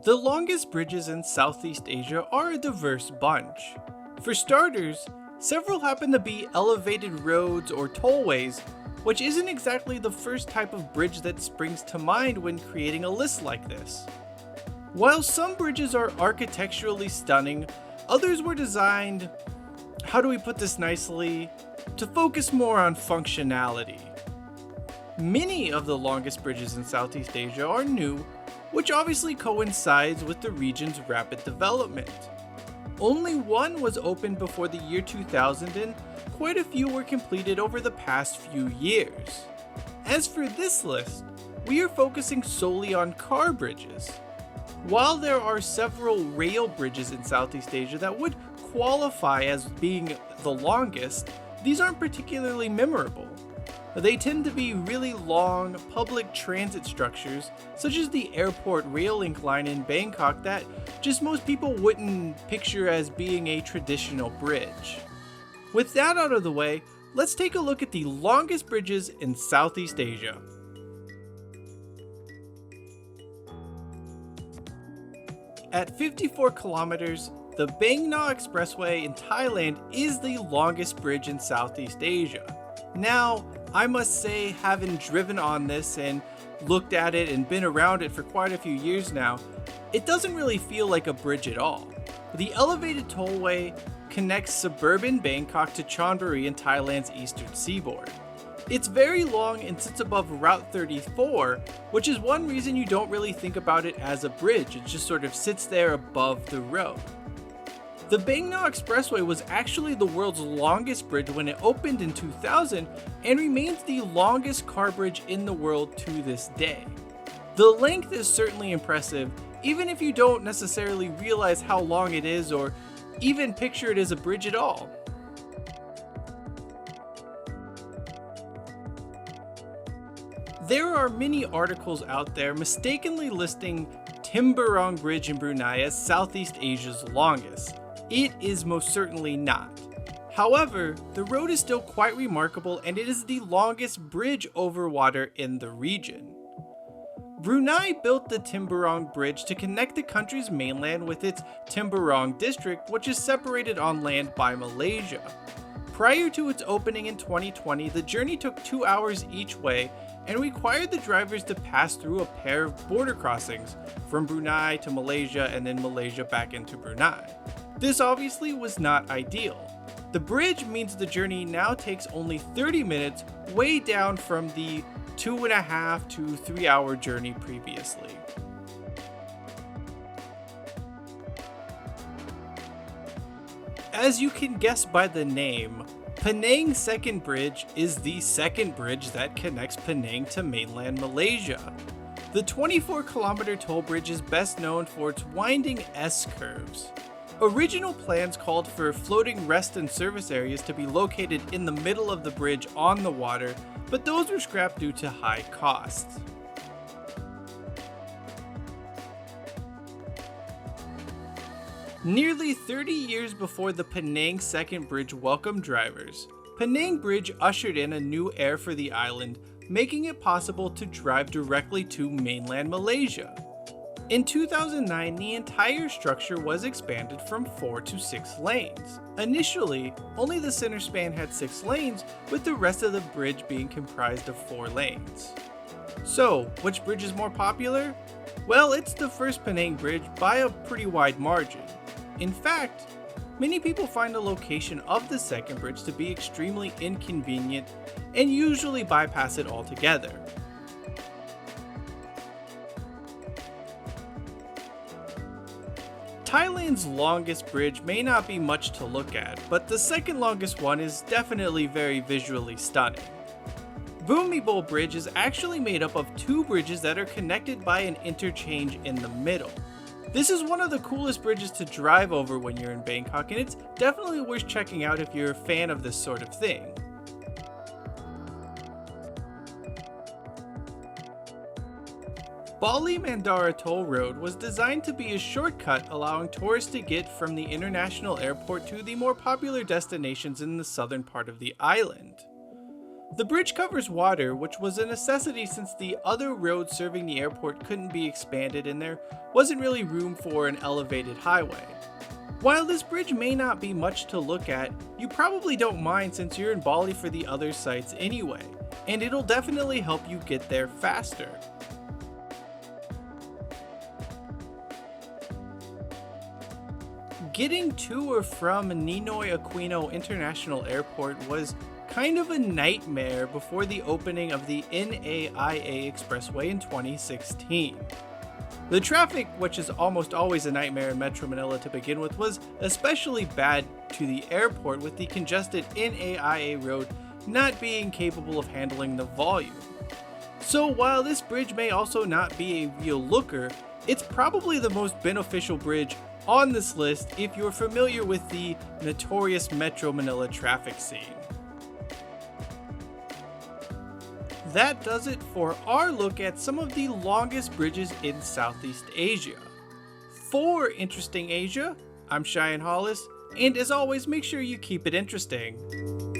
The longest bridges in Southeast Asia are a diverse bunch. For starters, several happen to be elevated roads or tollways, which isn't exactly the first type of bridge that springs to mind when creating a list like this. While some bridges are architecturally stunning, others were designed, how do we put this nicely, to focus more on functionality. Many of the longest bridges in Southeast Asia are new, which obviously coincides with the region's rapid development. Only one was opened before the year 2000 and quite a few were completed over the past few years. As for this list, we are focusing solely on car bridges. While there are several rail bridges in Southeast Asia that would qualify as being the longest, these aren't particularly memorable. They tend to be really long public transit structures, such as the airport rail link line in Bangkok that just most people wouldn't picture as being a traditional bridge. With that out of the way, let's take a look at the longest bridges in Southeast Asia. At 54 kilometers, the Bang Na Expressway in Thailand is the longest bridge in Southeast Asia. Now, I must say, having driven on this and looked at it and been around it for quite a few years now, it doesn't really feel like a bridge at all. The elevated tollway connects suburban Bangkok to Chonburi in Thailand's eastern seaboard. It's very long and sits above Route 34, which is one reason you don't really think about it as a bridge. It just sort of sits there above the road. The Bang Na Expressway was actually the world's longest bridge when it opened in 2000 and remains the longest car bridge in the world to this day. The length is certainly impressive, even if you don't necessarily realize how long it is or even picture it as a bridge at all. There are many articles out there mistakenly listing Temburong Bridge in Brunei as Southeast Asia's longest. It is most certainly not. However, the road is still quite remarkable and it is the longest bridge over water in the region. Brunei built the Temburong Bridge to connect the country's mainland with its Temburong district, which is separated on land by Malaysia. Prior to its opening in 2020, the journey took 2 hours each way and required the drivers to pass through a pair of border crossings from Brunei to Malaysia and then Malaysia back into Brunei. This obviously was not ideal. The bridge means the journey now takes only 30 minutes, way down from the 2.5 to 3 hour journey previously. As you can guess by the name, Penang Second Bridge is the second bridge that connects Penang to mainland Malaysia. The 24-kilometer toll bridge is best known for its winding S-curves. Original plans called for floating rest and service areas to be located in the middle of the bridge on the water, but those were scrapped due to high costs. Nearly 30 years before the Penang Second Bridge welcomed drivers, Penang Bridge ushered in a new era for the island, making it possible to drive directly to mainland Malaysia. In 2009, the entire structure was expanded from 4 to 6 lanes. Initially, only the center span had 6 lanes, with the rest of the bridge being comprised of 4 lanes. So, which bridge is more popular? Well, it's the first Penang Bridge by a pretty wide margin. In fact, many people find the location of the second bridge to be extremely inconvenient and usually bypass it altogether. Thailand's longest bridge may not be much to look at, but the second longest one is definitely very visually stunning. Bhumibol Bridge is actually made up of 2 bridges that are connected by an interchange in the middle. This is one of the coolest bridges to drive over when you're in Bangkok, and it's definitely worth checking out if you're a fan of this sort of thing. Bali Mandara Toll Road was designed to be a shortcut allowing tourists to get from the international airport to the more popular destinations in the southern part of the island. The bridge covers water, which was a necessity since the other roads serving the airport couldn't be expanded and there wasn't really room for an elevated highway. While this bridge may not be much to look at, you probably don't mind since you're in Bali for the other sites anyway, and it'll definitely help you get there faster. Getting to or from Ninoy Aquino International Airport was kind of a nightmare before the opening of the NAIA Expressway in 2016. The traffic, which is almost always a nightmare in Metro Manila to begin with, was especially bad to the airport with the congested NAIA road not being capable of handling the volume. So while this bridge may also not be a real looker, it's probably the most beneficial bridge on this list if you're familiar with the notorious Metro Manila traffic scene. That does it for our look at some of the longest bridges in Southeast Asia. For Interesting Asia, I'm Cheyenne Hollis, and as always, make sure you keep it interesting.